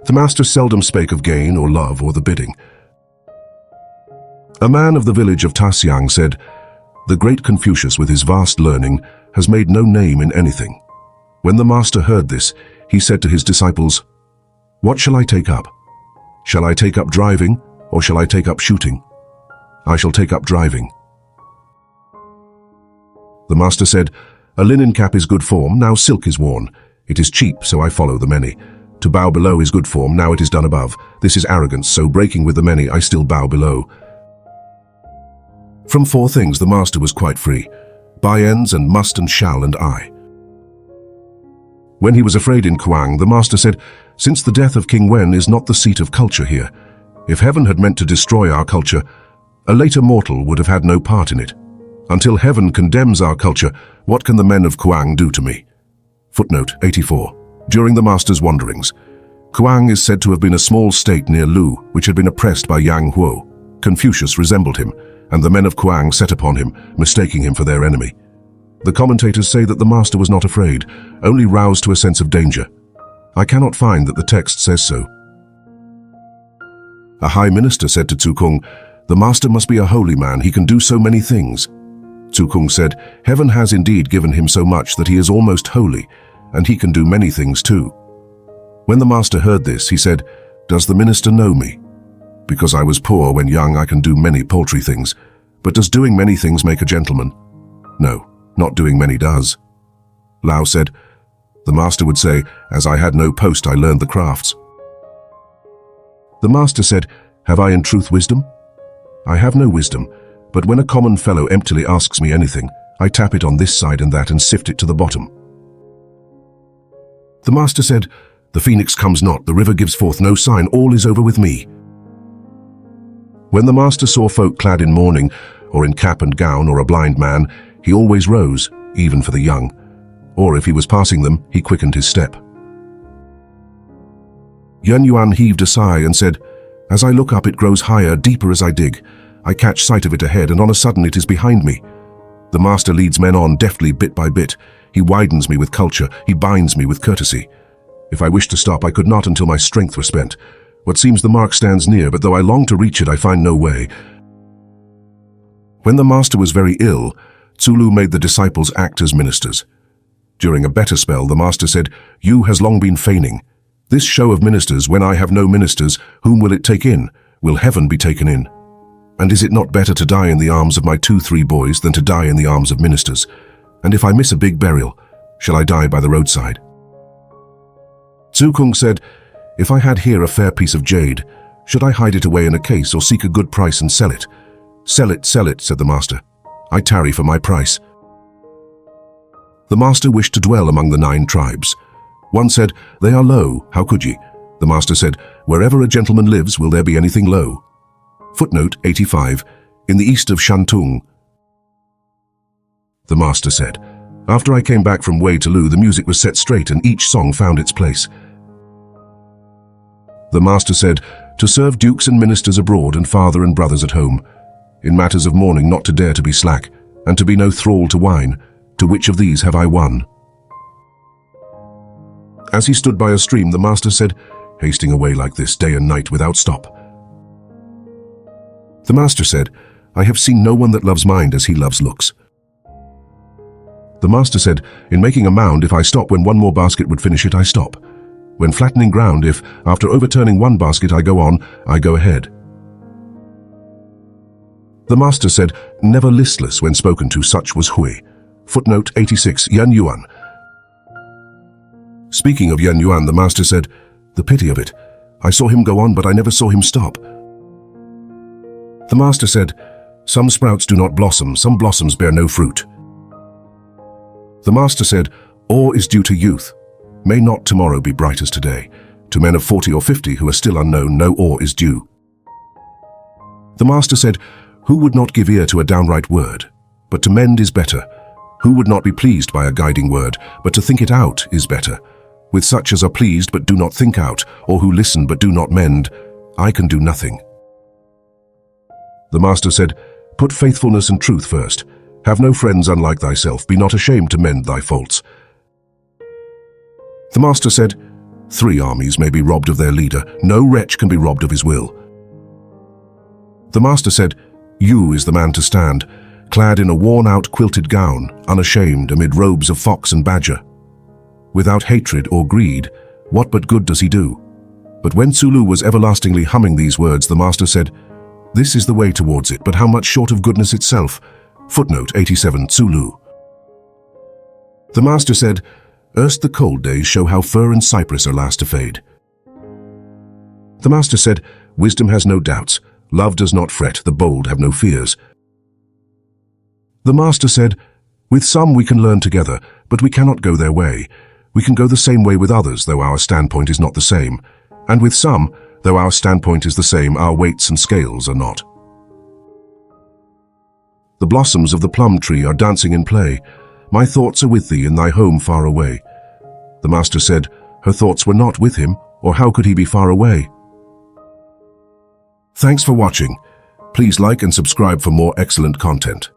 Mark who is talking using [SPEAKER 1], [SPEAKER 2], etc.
[SPEAKER 1] The master seldom spake of gain or love or the bidding. A man of the village of Tasyang said, "The great Confucius with his vast learning has made no name in anything." When the master heard this, he said to his disciples, "What shall I take up? Shall I take up driving, or shall I take up shooting? I shall take up driving." The master said, "A linen cap is good form, now silk is worn. It is cheap, so I follow the many. To bow below is good form, now it is done above. This is arrogance, so breaking with the many, I still bow below." From four things the master was quite free: by ends and must and shall and I. When he was afraid in Kuang, the master said, "Since the death of King Wen is not the seat of culture here, if heaven had meant to destroy our culture, a later mortal would have had no part in it. Until heaven condemns our culture, what can the men of Kuang do to me?" Footnote 84. During the master's wanderings, Kuang is said to have been a small state near Lu, which had been oppressed by Yang Huo. Confucius resembled him, and the men of Kuang set upon him, mistaking him for their enemy. The commentators say that the master was not afraid, only roused to a sense of danger. I cannot find that the text says so. A high minister said to Tsukung, "The master must be a holy man, he can do so many things." Tsukung said, "Heaven has indeed given him so much that he is almost holy, and he can do many things too." When the master heard this, he said, "Does the minister know me? Because I was poor when young, I can do many paltry things. But does doing many things make a gentleman? No, not doing many does." Lao said, "The master would say, 'As I had no post, I learned the crafts.'" The master said, "Have I in truth wisdom? I have no wisdom, but when a common fellow emptily asks me anything, I tap it on this side and that and sift it to the bottom." The master said, "The phoenix comes not, the river gives forth no sign, all is over with me." When the master saw folk clad in mourning, or in cap and gown, or a blind man, he always rose, even for the young. Or if he was passing them, he quickened his step. Yun Yuan heaved a sigh and said, "As I look up, it grows higher, deeper as I dig. I catch sight of it ahead, and on a sudden it is behind me. The master leads men on deftly, bit by bit. He widens me with culture, he binds me with courtesy. If I wished to stop, I could not until my strength were spent. What seems the mark stands near, but though I long to reach it, I find no way." When the master was very ill, Tsulu made the disciples act as ministers. During a better spell, the master said, "You has long been feigning. This show of ministers, when I have no ministers, whom will it take in? Will heaven be taken in? And is it not better to die in the arms of my 2-3 boys than to die in the arms of ministers? And if I miss a big burial, shall I die by the roadside?" Tsukung said, "If I had here a fair piece of jade, should I hide it away in a case or seek a good price and sell it?" Sell it, said the master. "I tarry for my price." The master wished to dwell among the 9 tribes. One said, "They are low, how could ye?" The master said, "Wherever a gentleman lives, will there be anything low?" Footnote 85. In the east of Shantung. The master said, "After I came back from Wei to Lu, the music was set straight and each song found its place." The master said, "To serve dukes and ministers abroad and father and brothers at home. In matters of mourning not to dare to be slack, and to be no thrall to wine. To which of these have I won?" As he stood by a stream, the master said, "Hasting away like this day and night without stop." The master said, "I have seen no one that loves mind as he loves looks." The master said, "In making a mound, if I stop when one more basket would finish it, I stop. When flattening ground, if, after overturning one basket, I go on, I go ahead." The master said, "Never listless when spoken to, such was Hui." Footnote 86. Yun Yuan. Speaking of Yun Yuan, the master said, "The pity of it. I saw him go on, but I never saw him stop." The master said, "Some sprouts do not blossom, some blossoms bear no fruit." The master said, "Ore is due to youth. May not tomorrow be bright as today. To men of 40 or 50 who are still unknown, no ore is due." The master said, "Who would not give ear to a downright word? But to mend is better. Who would not be pleased by a guiding word? But to think it out is better. With such as are pleased but do not think out, or who listen but do not mend, I can do nothing." The master said, "Put faithfulness and truth first. Have no friends unlike thyself. Be not ashamed to mend thy faults." The master said, 3 armies may be robbed of their leader, no wretch can be robbed of his will. The master said, "You is the man to stand, clad in a worn-out quilted gown, unashamed amid robes of fox and badger. Without hatred or greed, what but good does he do?" But when Tsulu was everlastingly humming these words, the master said, "This is the way towards it, but how much short of goodness itself?" Footnote 87, Tsulu. The master said, "Erst the cold days show how fir and cypress are last to fade." The master said, "Wisdom has no doubts, love does not fret, the bold have no fears." The master said, "With some we can learn together, but we cannot go their way. We can go the same way with others, though our standpoint is not the same. And with some, though our standpoint is the same, our weights and scales are not. The blossoms of the plum tree are dancing in play. My thoughts are with thee in thy home far away." The master said, "Her thoughts were not with him, or how could he be far away?" Thanks for watching. Please like and subscribe for more excellent content.